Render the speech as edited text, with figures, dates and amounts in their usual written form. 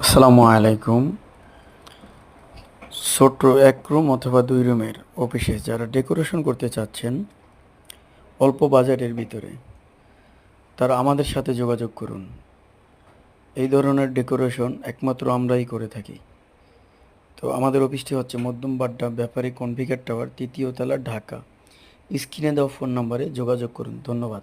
আসসালামু আলাইকুম। ছোট্ট এক রুম অথবা ২ রুমের অফিসে যারা ডেকোরেশন করতে চাচ্ছেন অল্প বাজেটের ভিতরে, তারা আমাদের সাথে যোগাযোগ করুন। এই ধরনের ডেকোরেশন একমাত্র আমরাই করে থাকি। তো আমাদের অফিসটি হচ্ছে মধ্যম বাড্ডা ব্যাপারী কনফিগার টাওয়ার, ৩য় তলা, ঢাকা। স্ক্রিনে দেওয়া ফোন নম্বরে যোগাযোগ করুন। ধন্যবাদ।